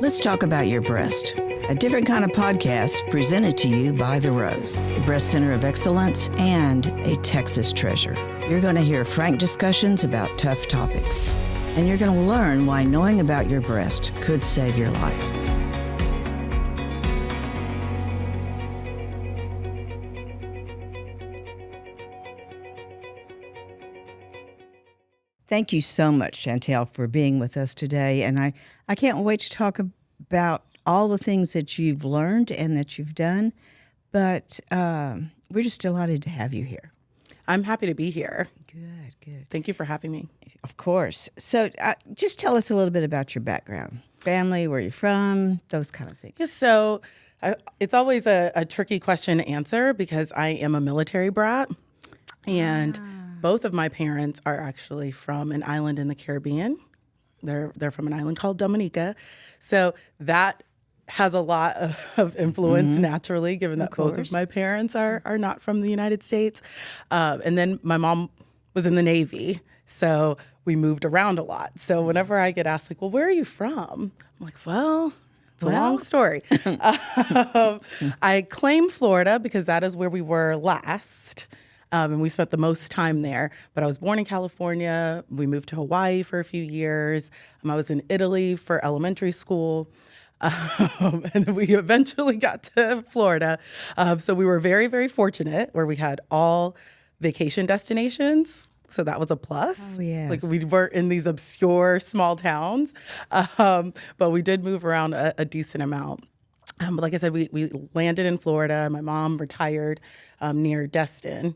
Let's talk about your breast. A different kind of podcast presented to you by The Rose, a breast center of excellence and a Texas treasure. You're going to hear frank discussions about tough topics, and you're going to learn why knowing about your breast could save your life. Thank you so much, Chantel, for being with us today. And I can't wait to talk about all the things that you've learned and that you've done. But we're just delighted to have you here. I'm happy to be here. Good. Thank you for having me. Of course. So just tell us a little bit about your background, family, where you're from, those kind of things. Yes, so it's always a tricky question to answer because I am a military brat. And both of my parents are actually from an island in the Caribbean. They're from an island called Dominica. So that has a lot of influence naturally, given that both of my parents are not from the United States. And then my mom was in the Navy, so we moved around a lot. So whenever I get asked, like, well, where are you from? I'm like, well, it's a long story. I claim Florida because that is where we were last. And we spent the most time there. But I was born in California. We moved to Hawaii for a few years. I was in Italy for elementary school. And we eventually got to Florida. So we were very, very fortunate where we had all vacation destinations. So that was a plus. Oh, yes. Like we weren't in these obscure small towns. But we did move around a decent amount. But like I said, we landed in Florida. My mom retired near Destin,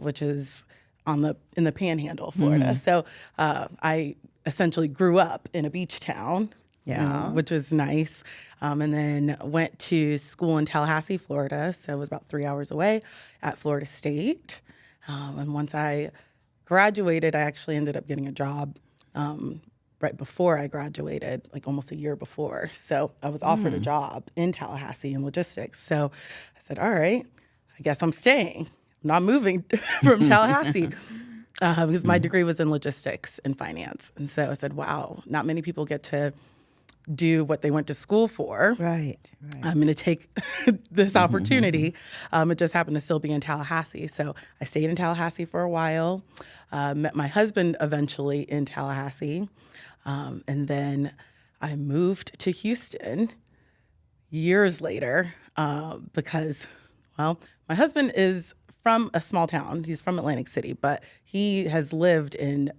which is in the Panhandle of Florida. So I essentially grew up in a beach town, which was nice. And then went to school in Tallahassee, Florida. So it was about 3 hours away at Florida State. And once I graduated, I actually ended up getting a job right before I graduated, like almost a year before. So I was offered a job in Tallahassee in logistics. So I said, all right, I guess I'm staying. I'm not moving from Tallahassee because my degree was in logistics and finance. And so I said, wow, not many people get to do what they went to school for. Right. I'm going to take this opportunity. It just happened to still be in Tallahassee. So I stayed in Tallahassee for a while, met my husband eventually in Tallahassee. And then I moved to Houston years later because, well, my husband is from a small town. He's from Atlantic City, but he has lived in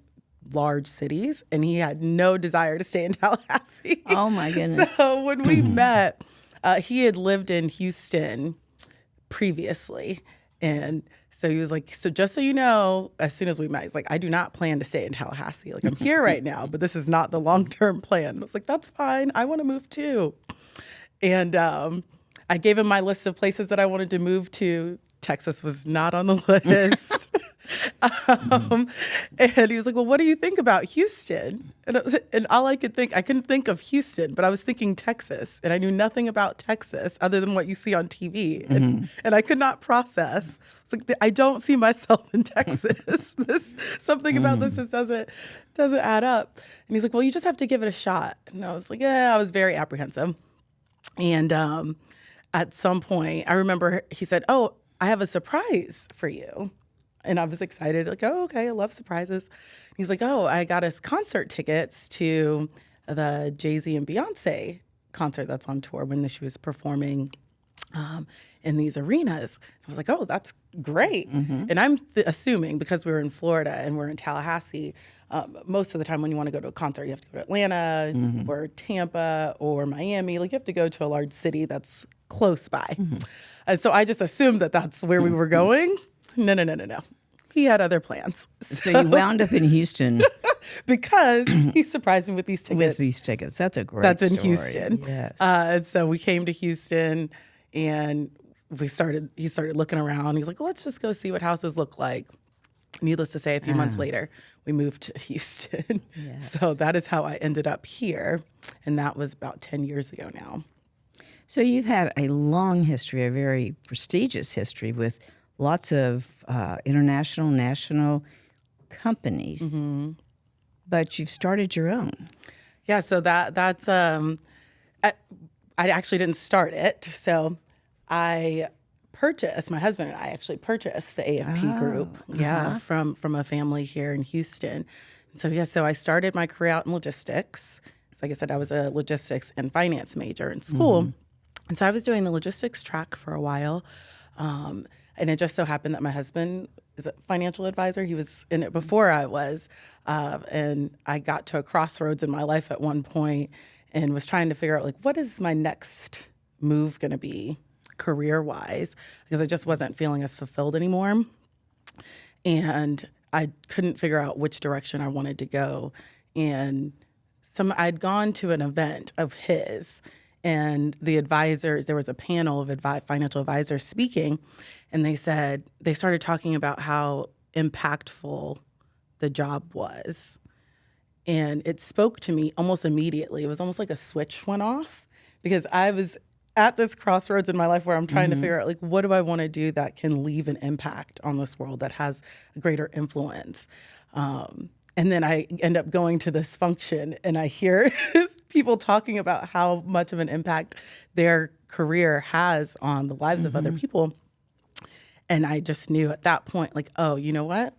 large cities and he had no desire to stay in Tallahassee. Oh, my goodness. So when we met, he had lived in Houston previously. And so he was like, so just so you know, as soon as we met, he's like, I do not plan to stay in Tallahassee. Like, I'm here right now, but this is not the long-term plan. I was like, that's fine. I want to move too. And I gave him my list of places that I wanted to move to. Texas was not on the list. And he was like, well, what do you think about Houston? And all I couldn't think of Houston, but I was thinking Texas. And I knew nothing about Texas other than what you see on TV. And I could not process. It's like, I don't see myself in Texas. Something about this just doesn't add up. And he's like, well, you just have to give it a shot. And I was like, yeah, I was very apprehensive. And at some point, I remember he said, oh, I have a surprise for you. And I was excited, like, oh, okay, I love surprises. He's like, oh, I got us concert tickets to the Jay-Z and Beyonce concert that's on tour when she was performing in these arenas. I was like, oh, that's great. And I'm assuming because we were in Florida and we're in Tallahassee, most of the time when you want to go to a concert, you have to go to Atlanta or Tampa or Miami. Like you have to go to a large city that's close by. And so I just assumed that that's where we were going. No. He had other plans. So you wound up in Houston. Because he surprised me with these tickets. That's a great That's in story. Houston. Yes. And so we came to Houston and he started looking around. He's like, well, let's just go see what houses look like. Needless to say, a few months later, we moved to Houston. Yes. So that is how I ended up here. And that was about 10 years ago now. So you've had a long history, a very prestigious history with lots of international, national companies, but you've started your own. Yeah, so that's I actually didn't start it. So my husband and I actually purchased the AFP Group, from a family here in Houston. So I started my career out in logistics. So like I said, I was a logistics and finance major in school. And so I was doing the logistics track for a while. And it just so happened that my husband is a financial advisor. He was in it before I was. And I got to a crossroads in my life at one point and was trying to figure out, like, what is my next move going to be career-wise? Because I just wasn't feeling as fulfilled anymore. And I couldn't figure out which direction I wanted to go. And I'd gone to an event of his, and the advisors, there was a panel of financial advisors speaking, and they started talking about how impactful the job was. And it spoke to me almost immediately. It was almost like a switch went off, because I was at this crossroads in my life where I'm trying to figure out, like, what do I want to do that can leave an impact on this world, that has a greater influence? And then I end up going to this function, and I hear people talking about how much of an impact their career has on the lives of other people. And I just knew at that point, like, oh, you know what?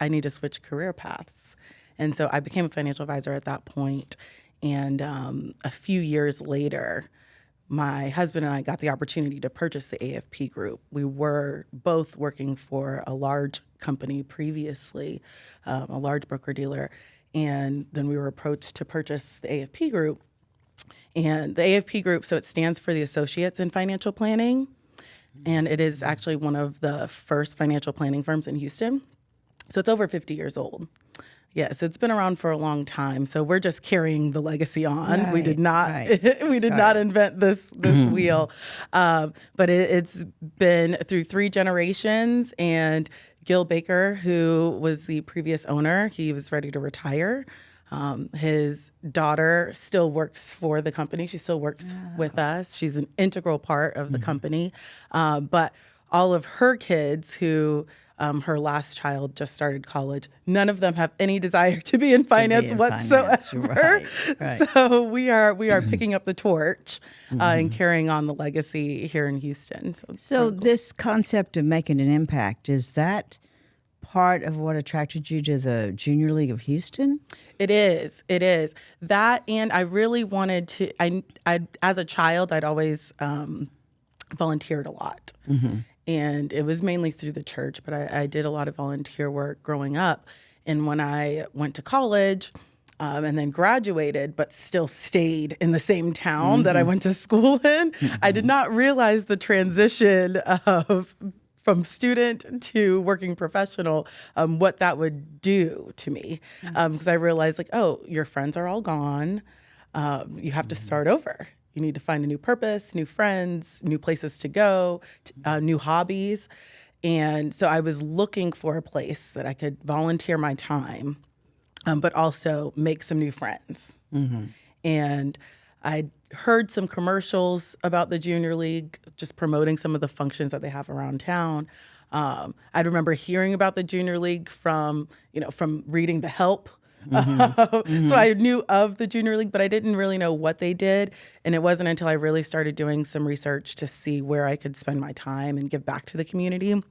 I need to switch career paths. And so I became a financial advisor at that point. And a few years later, my husband and I got the opportunity to purchase the AFP Group. We were both working for a large company previously, a large broker-dealer, and then we were approached to purchase the AFP Group. And the AFP Group, so it stands for the Associates in Financial Planning, and it is actually one of the first financial planning firms in Houston. So it's over 50 years old. Yeah, so it's been around for a long time. So we're just carrying the legacy on. Right, we did not not invent this wheel, but it's been through 3 generations. And Gil Baker, who was the previous owner, he was ready to retire. His daughter still works for the company. She still works with us. She's an integral part of the company. But all of her kids who her last child just started college, none of them have any desire to be in finance whatsoever. Right. So we are picking up the torch and carrying on the legacy here in Houston. So this concept of making an impact, is that part of what attracted you to the Junior League of Houston? It is that, and I really wanted to. I as a child, I'd always volunteered a lot. And it was mainly through the church, but I did a lot of volunteer work growing up. And when I went to college and then graduated, but still stayed in the same town that I went to school in, I did not realize the transition from student to working professional, what that would do to me. Because I realized, like, oh, your friends are all gone. You have to start over. You need to find a new purpose, new friends, new places to go, new hobbies. And so I was looking for a place that I could volunteer my time, but also make some new friends. And I heard some commercials about the Junior League, just promoting some of the functions that they have around town. I remember hearing about the Junior League from reading The Help. So I knew of the Junior League, but I didn't really know what they did. And it wasn't until I really started doing some research to see where I could spend my time and give back to the community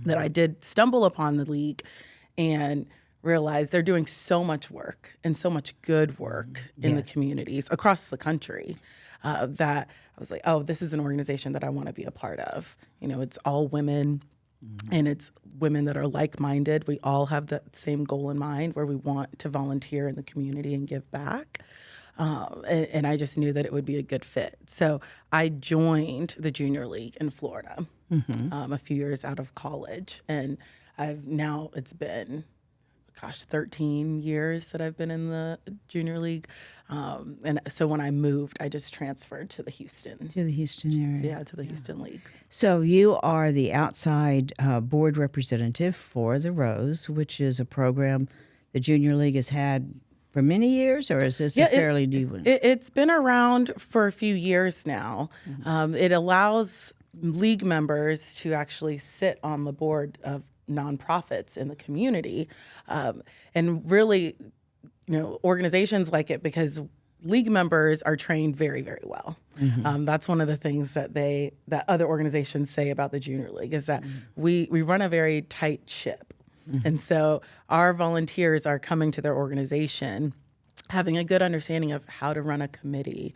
that I did stumble upon the league and realized they're doing so much work and so much good work in the communities across the country that I was like, oh, this is an organization that I want to be a part of. It's all women. And it's women that are like-minded. We all have that same goal in mind, where we want to volunteer in the community and give back. And I just knew that it would be a good fit. So I joined the Junior League in Florida a few years out of college. And it's been 13 years that I've been in the Junior League. And so when I moved, I just transferred to the Houston. To the Houston area. Yeah, to the Houston League. So you are the outside board representative for the Rose, which is a program the Junior League has had for many years, or is this a fairly new one? It's been around for a few years now. It allows league members to actually sit on the board of nonprofits in the community, and really, organizations like it because league members are trained very, very well. That's one of the things that other organizations say about the junior league is that we run a very tight ship. And so our volunteers are coming to their organization having a good understanding of how to run a committee,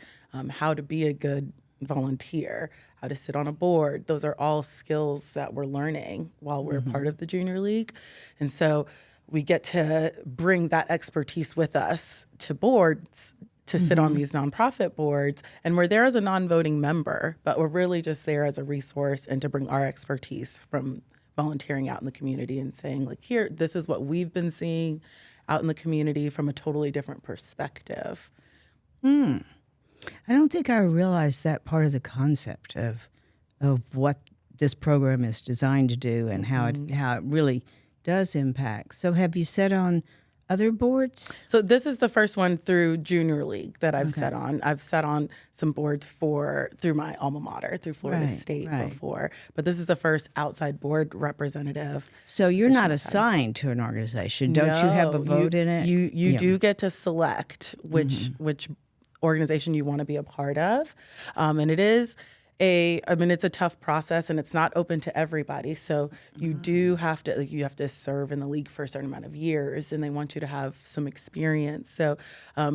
how to be a good volunteer, how to sit on a board. Those are all skills that we're learning while we're part of the junior league. And so we get to bring that expertise with us to boards to sit on these nonprofit boards. And we're there as a non-voting member, but we're really just there as a resource and to bring our expertise from volunteering out in the community and saying, like, here, this is what we've been seeing out in the community from a totally different perspective. I don't think I realized that part of the concept of what this program is designed to do and how it really does impact. So have you sat on other boards? So this is the first one through Junior League that I've sat on. I've sat on some boards through my alma mater, through Florida State before, but this is the first outside board representative. So you're not assigned to an organization. Don't you have a vote in it? You do get to select which organization you want to be a part of. And it is it's a tough process and it's not open to everybody. So you do have to serve in the league for a certain amount of years and they want you to have some experience. So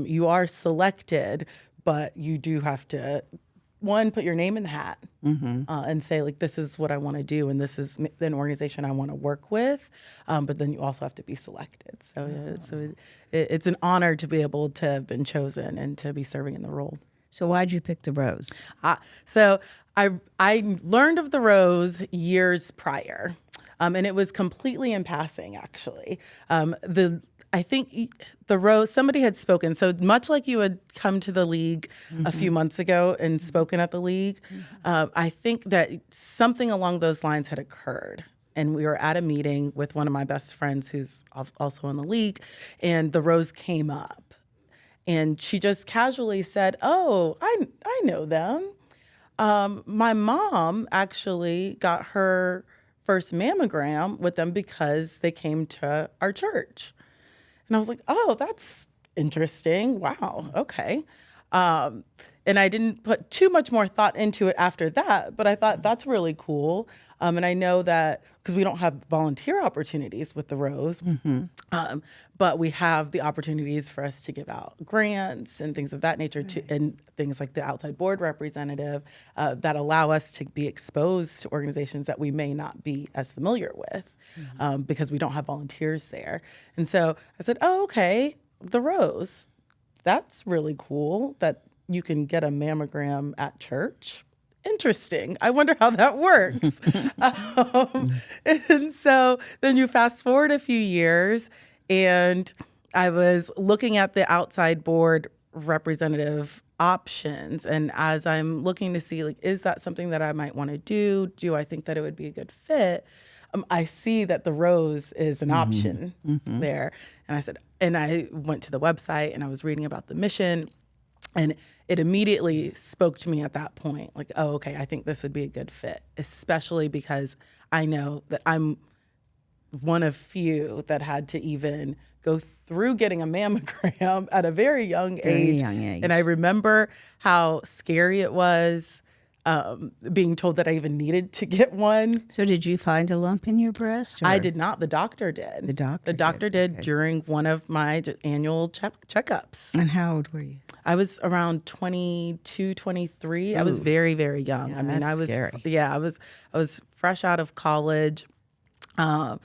you are selected, but you do have to, one, put your name in the hat and say, like, this is what I want to do and this is an organization I want to work with. But then you also have to be selected. So, it's an honor to be able to have been chosen and to be serving in the role. So why'd you pick the Rose? So I learned of the Rose years prior, and it was completely in passing, actually. I think the Rose, somebody had spoken. So much like you had come to the league a few months ago and spoken at the league, I think that something along those lines had occurred. And we were at a meeting with one of my best friends who's also in the league, and the Rose came up. And she just casually said, "Oh, I know them. My mom actually got her first mammogram with them because they came to our church." And I was like, "Oh, that's interesting. Wow, okay." And I didn't put too much more thought into it after that, but I thought that's really cool. And I know that because we don't have volunteer opportunities with the Rose, but we have the opportunities for us to give out grants and things of that nature, and things like the outside board representative that allow us to be exposed to organizations that we may not be as familiar with because we don't have volunteers there. And so I said, "Oh, okay, the Rose, that's really cool that you can get a mammogram at church. Interesting. I wonder how that works." And so then you fast forward a few years, and I was looking at the outside board representative options. And as I'm looking to see, like, is that something that I might want to do? Do I think that it would be a good fit? I see that the Rose is an option there. And I went to the website and I was reading about the mission. And it immediately spoke to me at that point, like, oh, okay, I think this would be a good fit, especially because I know that I'm one of few that had to even go through getting a mammogram at a very young age. And I remember how scary it was being told that I even needed to get one. So did you find a lump in your breast? Or? I did not. The doctor did. The doctor did during one of my annual checkups. And how old were you? I was around 22, 23. Ooh. I was very, very young. Yeah, I was scary. I was fresh out of college, and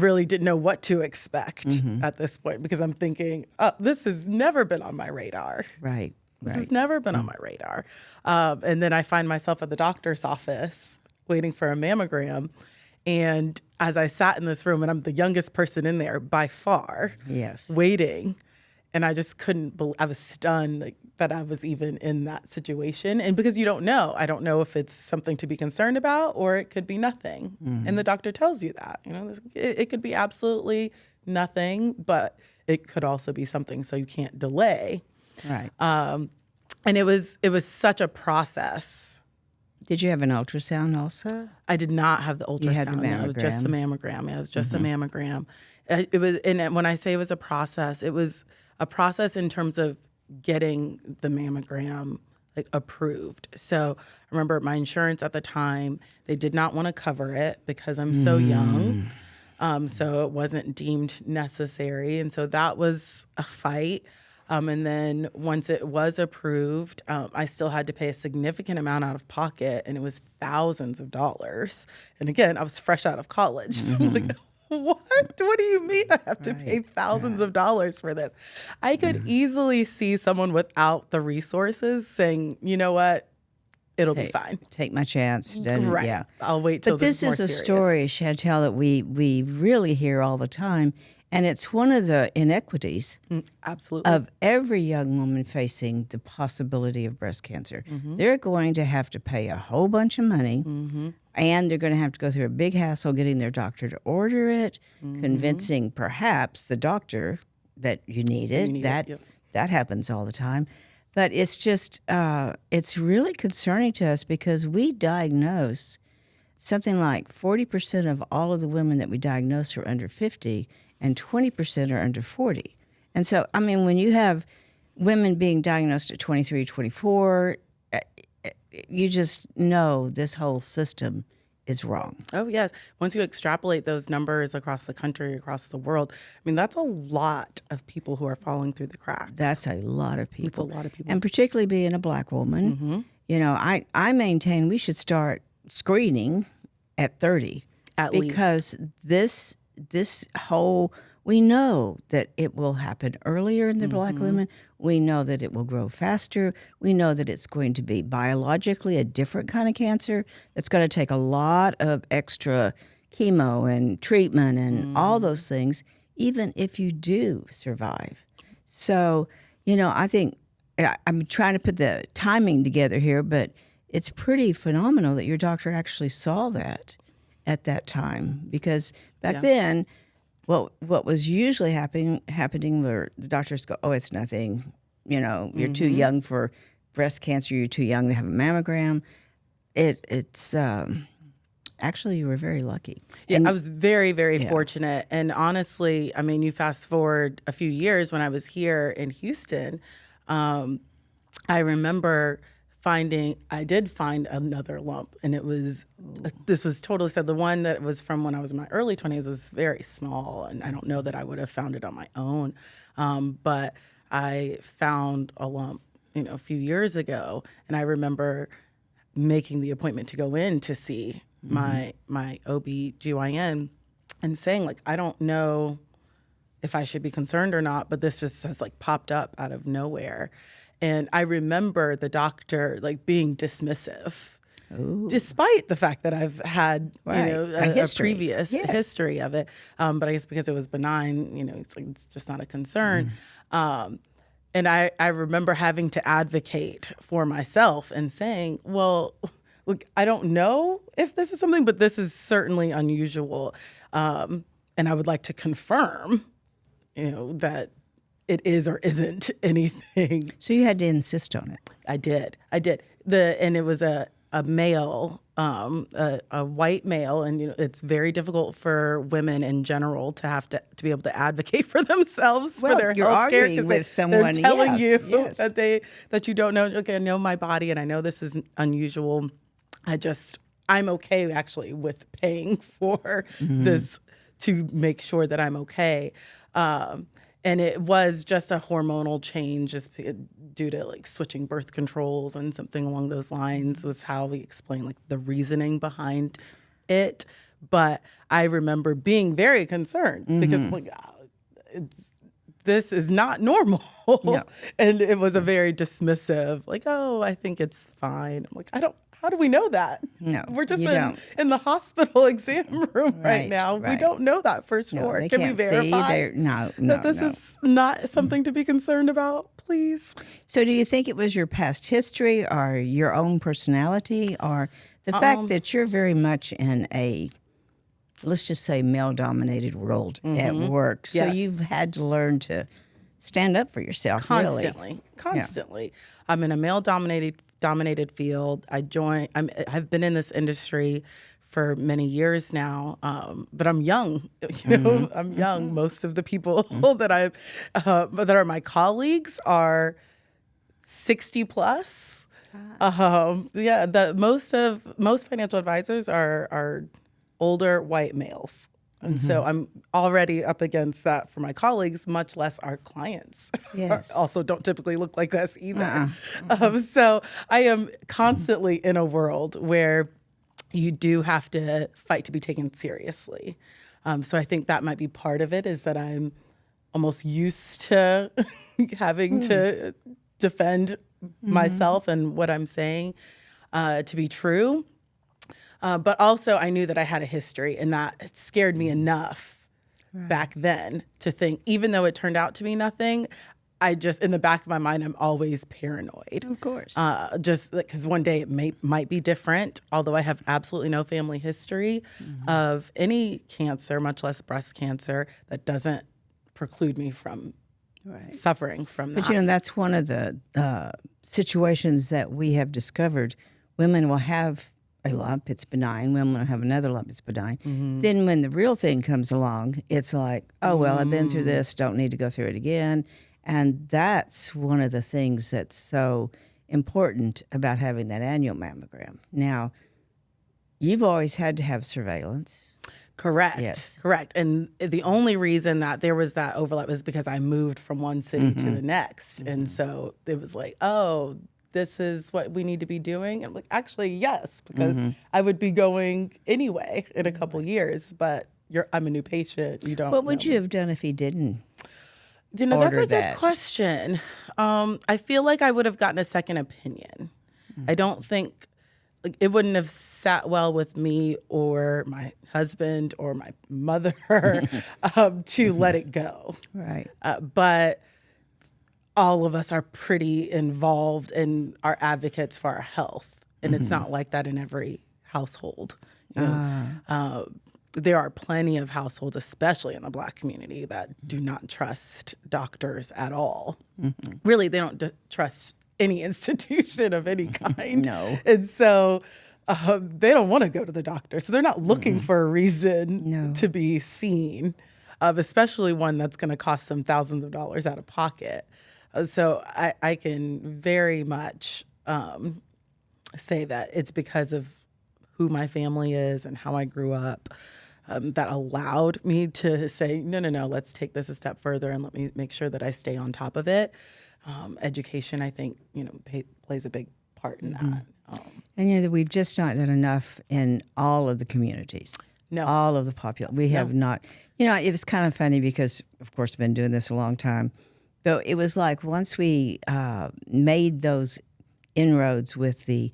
really didn't know what to expect at this point because I'm thinking, oh, this has never been on my radar. Right. This has never been on my radar. And then I find myself at the doctor's office waiting for a mammogram. And as I sat in this room, and I'm the youngest person in there by far, waiting, and I just couldn't believe, I was stunned that I was even in that situation. And because you don't know, I don't know if it's something to be concerned about or it could be nothing. And the doctor tells you that, it could be absolutely nothing, but it could also be something, so you can't delay. Right. And it was such a process. Did you have an ultrasound also? I did not have the ultrasound. You had the mammogram. It was just the mammogram. It was just the mammogram. It was, and when I say it was a process in terms of getting the mammogram like approved. So I remember my insurance at the time, they did not want to cover it because I'm so young. So it wasn't deemed necessary. And so that was a fight. And then once it was approved, I still had to pay a significant amount out of pocket, and it was thousands of dollars. And again, I was fresh out of college. So I'm like, what? What do you mean I have to pay thousands of dollars for this? I could easily see someone without the resources saying, you know what? It'll be fine. Take my chance. Right. Yeah. I'll wait till But this is a serious. story, Chantel, that we really hear all the time. And it's one of the inequities Absolutely. of every young woman facing the possibility of breast cancer. They're going to have to pay a whole bunch of money, and they're going to have to go through a big hassle getting their doctor to order it, convincing perhaps the doctor that you need it. That happens all the time. But it's just, it's really concerning to us because we diagnose something like 40% of all of the women that we diagnose are under 50, and 20% are under 40. And so, I mean, when you have women being diagnosed at 23, 24, you just know this whole system is wrong. Oh, yes. Once you extrapolate those numbers across the country, across the world, I mean, that's a lot of people who are falling through the cracks. That's a lot of people. It's a lot of people. And particularly being a black woman, you know, I maintain we should start screening at 30. At least. Because this whole, we know that it will happen earlier in the black women. We know that it will grow faster. We know that it's going to be biologically a different kind of cancer that's going to take a lot of extra chemo and treatment and all those things, even if you do survive. So, you know, I think I'm trying to put the timing together here, but it's pretty phenomenal that your doctor actually saw that at that time, because back then, what was usually happening where the doctors go, oh, it's nothing, you know, you're too young for breast cancer, you're too young to have a mammogram. It's actually, you were very lucky. Yeah, I was very, very fortunate. And honestly, I mean, you fast forward a few years when I was here in Houston, I remember I did find another lump, and this was totally sad. The one that was from when I was in my early 20s was very small, and I don't know that I would have found it on my own. But I found a lump, you know, a few years ago, and I remember making the appointment to go in to see my OB/GYN and saying, like, I don't know if I should be concerned or not, but this just has like popped up out of nowhere. And I remember the doctor like being dismissive, despite the fact that I've had you know a previous history of it. But I guess because it was benign, you know, it's just not a concern. And I remember having to advocate for myself and saying, well, look, I don't know if this is something, but this is certainly unusual, and I would like to confirm, you know, that it is or isn't anything. So you had to insist on it. I did. And it was a male, a white male, and you know it's very difficult for women in general to have to be able to advocate for themselves for their health care, because they're telling you that you don't know. Okay, I know my body, and I know this is unusual. I'm okay actually with paying for this to make sure that I'm okay. And it was just a hormonal change just due to like switching birth controls and something along those lines was how we explained like the reasoning behind it. But I remember being very concerned because like, this is not normal. No. And it was a very dismissive, like, oh, I think it's fine. I'm like, how do we know that? No, we're just in the hospital exam room right now. Right. We don't know that for sure. No, they Can can't we verify that this is not something to be concerned about, please? So do you think it was your past history or your own personality or the fact that you're very much in a, let's just say, male-dominated world at work? So you've had to learn to stand up for yourself constantly. Yeah. I'm in a male-dominated field. I've been in this industry for many years now, but I'm young. You know, I'm young. Most of the people that that are my colleagues are 60 plus. Yeah, most financial advisors are older white males. And so I'm already up against that for my colleagues, much less our clients. Yes. Also don't typically look like us either. So I am constantly in a world where you do have to fight to be taken seriously. So I think that might be part of it, is that I'm almost used to having to defend myself and what I'm saying to be true. But also I knew that I had a history, and that it scared me enough back then to think, even though it turned out to be nothing, I just, in the back of my mind, I'm always paranoid. Of course. Just because one day it might be different, although I have absolutely no family history of any cancer, much less breast cancer, that doesn't preclude me from suffering from that. But, that's one of the situations that we have discovered. Women will have a lump, it's benign. Women will have another lump, it's benign. Then when the real thing comes along, it's like, oh, well, I've been through this, don't need to go through it again. And that's one of the things that's so important about having that annual mammogram. Now, you've always had to have surveillance. Correct. Yes. Correct. And the only reason that there was that overlap was because I moved from one city to the next. And so it was like, oh, this is what we need to be doing. And like, actually, yes, because I would be going anyway in a couple years, but I'm a new patient. You don't What would know you me. have done if he didn't? That's order a good that? question. I feel like I would have gotten a second opinion. I don't think it wouldn't have sat well with me or my husband or my mother to let it go. Right. But all of us are pretty involved and are advocates for our health. And it's not like that in every household. There are plenty of households, especially in the Black community, that do not trust doctors at all. Really, they don't trust any institution of any kind. No. And so they don't want to go to the doctor. So they're not looking for a reason to be seen, especially one that's going to cost them thousands of dollars out of pocket. So I can very much say that it's because of who my family is and how I grew up that allowed me to say, no, let's take this a step further and let me make sure that I stay on top of it. Education, I think, plays a big part in that. And we've just not done enough in all of the communities. No. All of the population. We have not. It was kind of funny because, of course, I've been doing this a long time. But it was like once we made those inroads with the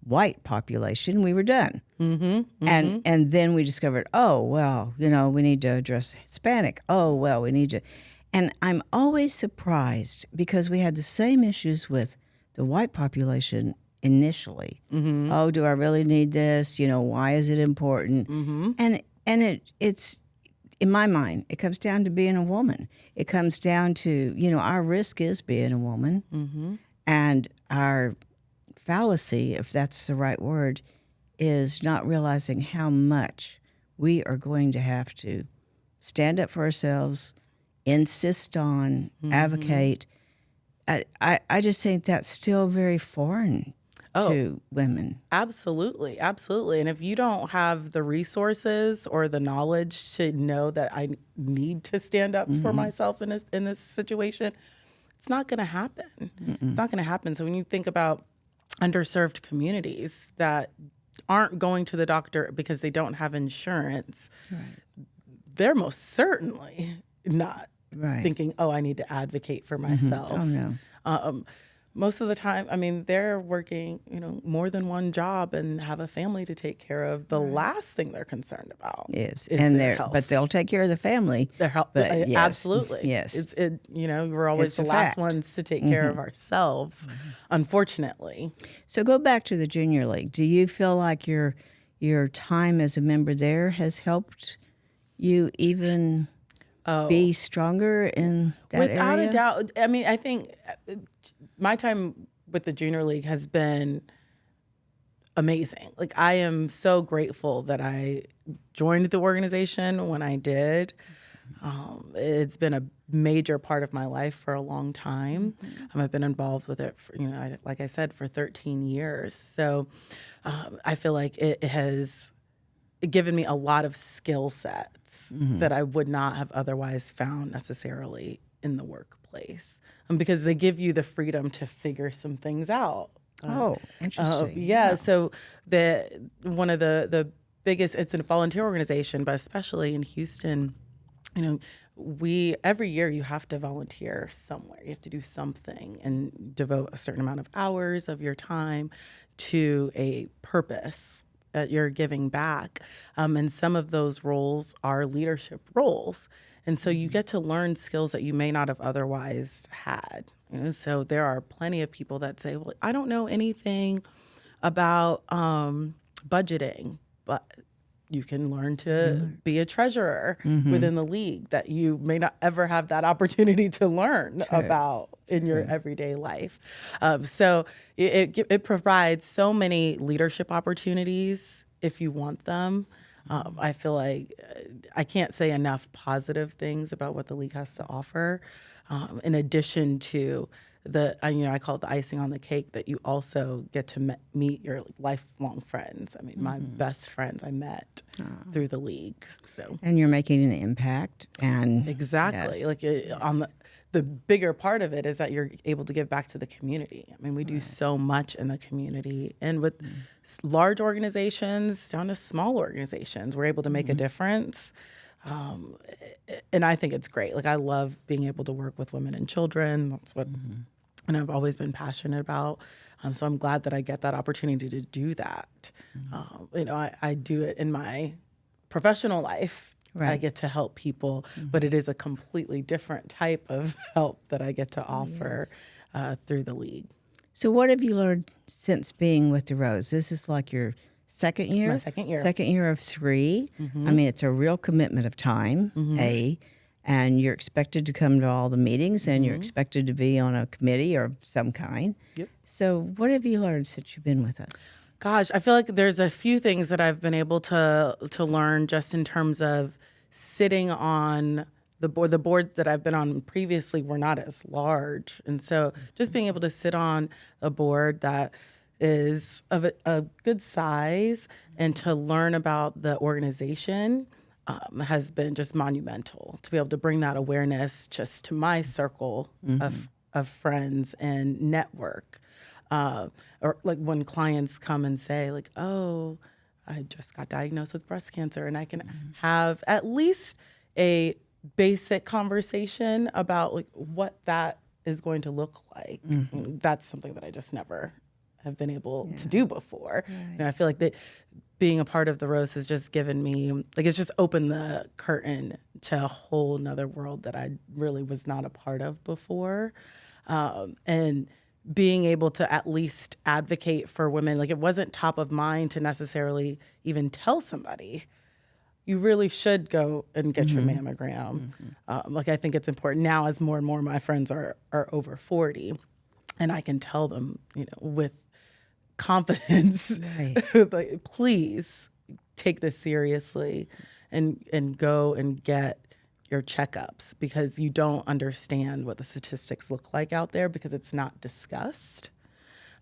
white population, we were done. And then we discovered, oh, well, we need to address Hispanic. Oh, well, we need to. And I'm always surprised because we had the same issues with the white population initially. Oh, do I really need this? Why is it important? And it's in my mind, it comes down to being a woman. It comes down to, our risk is being a woman. And our fallacy, if that's the right word, is not realizing how much we are going to have to stand up for ourselves, insist on, advocate. I just think that's still very foreign to women. Absolutely. Absolutely. And if you don't have the resources or the knowledge to know that I need to stand up for myself in this situation, it's not going to happen. It's not going to happen. So when you think about underserved communities that aren't going to the doctor because they don't have insurance, they're most certainly not thinking, oh, I need to advocate for myself. Oh, no. Most of the time, they're working, more than one job and have a family to take care of. The last thing they're concerned about is their health. But they'll take care of the family. Their health, yes, absolutely. Yes, we're always the last ones to take care of ourselves, unfortunately. So go back to the junior league. Do you feel like your time as a member there has helped you even be stronger in that area? Without a doubt. I think my time with the Junior League has been amazing. Like, I am so grateful that I joined the organization when I did. It's been a major part of my life for a long time. I've been involved with it, for, like I said, for 13 years. So I feel like it has given me a lot of skill sets that I would not have otherwise found necessarily in the workplace, because they give you the freedom to figure some things out. Interesting. So one of the biggest, it's a volunteer organization, but especially in Houston, every year you have to volunteer somewhere. You have to do something and devote a certain amount of hours of your time to a purpose that you're giving back. And some of those roles are leadership roles. And so you get to learn skills that you may not have otherwise had. So there are plenty of people that say, well, I don't know anything about budgeting, but you can learn to be a treasurer within the league that you may not ever have that opportunity to learn about in your everyday life. So it provides so many leadership opportunities if you want them. I feel like I can't say enough positive things about what the league has to offer, in addition to I call it the icing on the cake, that you also get to meet your lifelong friends. I mean, my best friends I met through the league. So, and you're making an impact, and exactly, on the bigger part of it is that you're able to give back to the community. I mean, we do so much in the community, and with large organizations down to small organizations, we're able to make a difference. And I think it's great. Like, I love being able to work with women and children. That's what, and I've always been passionate about. So I'm glad that I get that opportunity to do that. I do it in my professional life. Right. I get to help people, but it is a completely different type of help that I get to offer through the league. So what have you learned since being with the Rose? This is like your second year? My second year. Second year of 3. I mean, it's a real commitment of time, and you're expected to come to all the meetings, and you're expected to be on a committee or of some kind. Yep. So what have you learned since you've been with us? Gosh, I feel like there's a few things that I've been able to learn just in terms of sitting on the board. The board that I've been on previously were not as large. And so just being able to sit on a board that is of a good size and to learn about the organization has been just monumental, to be able to bring that awareness just to my circle of friends and network. Or like when clients come and say like, oh, I just got diagnosed with breast cancer, and I can have at least a basic conversation about like what that is going to look like. That's something that I just never have been able to do before. Right. I feel like that being a part of the Rose has just given me, like, it's just opened the curtain to a whole nother world that I really was not a part of before. And being able to at least advocate for women, like, it wasn't top of mind to necessarily even tell somebody, you really should go and get your mammogram. Like, I think it's important now, as more and more of my friends are over 40, and I can tell them, with confidence, like, please take this seriously and go and get your checkups, because you don't understand what the statistics look like out there because it's not discussed.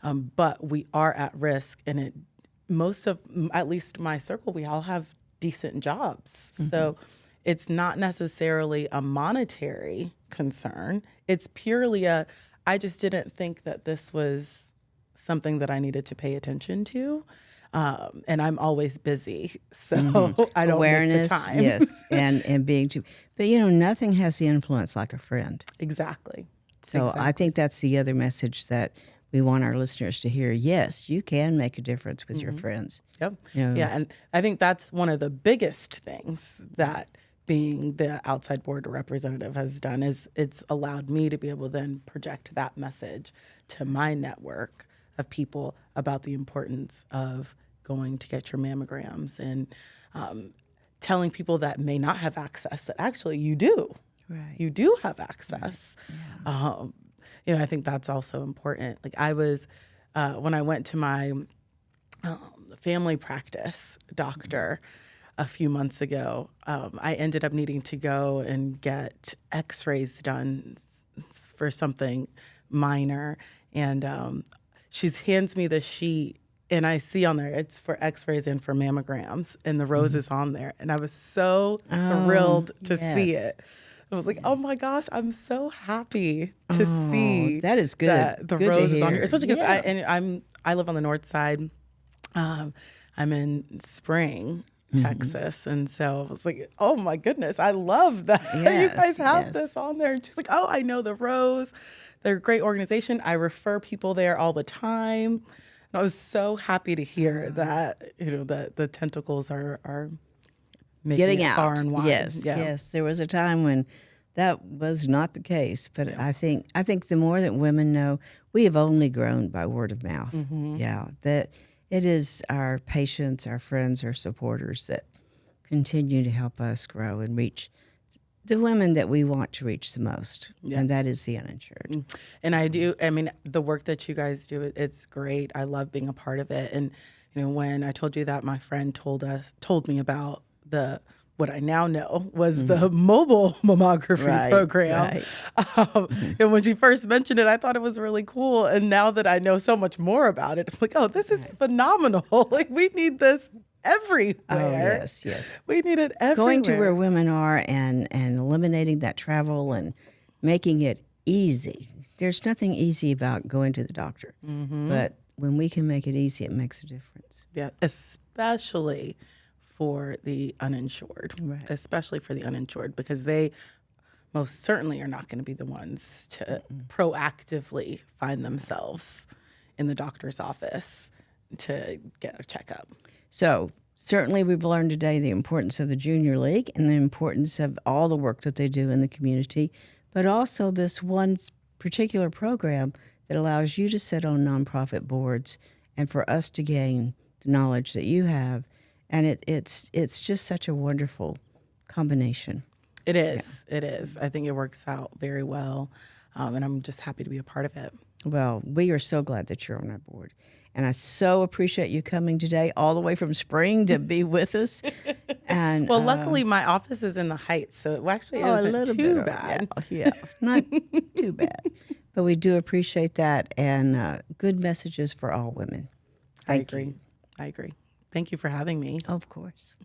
But we are at risk, and most of, at least my circle, we all have decent jobs. So it's not necessarily a monetary concern. It's purely I just didn't think that this was something that I needed to pay attention to. And I'm always busy, so I don't Awareness, make the time. Yes, and being too. But nothing has the influence like a friend. Exactly. So I think that's the other message that we want our listeners to hear. Yes, you can make a difference with your friends. Yep. Yeah, and I think that's one of the biggest things that being the outside board representative has done, is it's allowed me to be able to then project that message to my network of people about the importance of going to get your mammograms, and telling people that may not have access that actually you do. Right. You do have access. Right. Yeah. I think that's also important. Like, I was, when I went to my family practice doctor, a few months ago. I ended up needing to go and get x-rays done for something minor. And she hands me the sheet, and I see on there it's for x-rays and for mammograms, and the rose is on there. And I was so thrilled to see it. I was like, oh my gosh, I'm so happy to see that is good. That the good rose is on here. hear. Especially because I live on the north side. I'm in Spring, Texas. And so I was like, oh my goodness, I love that you guys have this on there. And she's like, oh, I know the Rose. They're a great organization. I refer people there all the time. And I was so happy to hear that, that the tentacles are making getting it out. Far and wide. Yes. There was a time when that was not the case, but I think the more that women know, we have only grown by word of mouth. That it is our patients, our friends, our supporters that continue to help us grow and reach the women that we want to reach the most, and that is the uninsured. And the work that you guys do, it's great. I love being a part of it. And when I told you that, my friend told me about what I now know was the mobile mammography program. And when she first mentioned it, I thought it was really cool. And now that I know so much more about it, I'm like, oh, this is phenomenal. Like, we need this everywhere. Oh, yes. We need it everywhere. Going to where women are and eliminating that travel and making it easy. There's nothing easy about going to the doctor. But when we can make it easy, it makes a difference. Yeah, especially for the uninsured, especially for the uninsured, because they most certainly are not going to be the ones to proactively find themselves in the doctor's office to get a checkup. So certainly we've learned today the importance of the Junior League and the importance of all the work that they do in the community, but also this one particular program that allows you to sit on nonprofit boards and for us to gain the knowledge that you have. And it's just such a wonderful combination. It is. Yeah. It is. I think it works out very well, and I'm just happy to be a part of it. Well, we are so glad that you're on our board. And I so appreciate you coming today all the way from Spring to be with us. And luckily my office is in the Heights, so it actually isn't too bad. Yeah, not too bad. But we do appreciate that, and good messages for all women. I agree. Thank you for having me. Of course.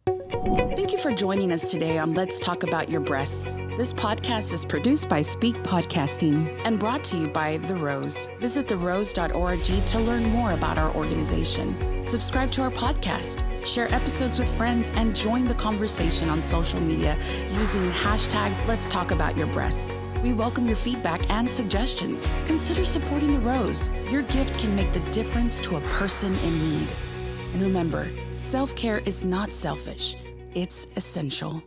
Thank you for joining us today on Let's Talk About Your Breasts. This podcast is produced by Speak Podcasting and brought to you by The Rose. Visit therose.org to learn more about our organization. Subscribe to our podcast, share episodes with friends, and join the conversation on social media using hashtag Let's Talk About Your Breasts. We welcome your feedback and suggestions. Consider supporting The Rose. Your gift can make the difference to a person in need. And remember, self-care is not selfish, it's essential.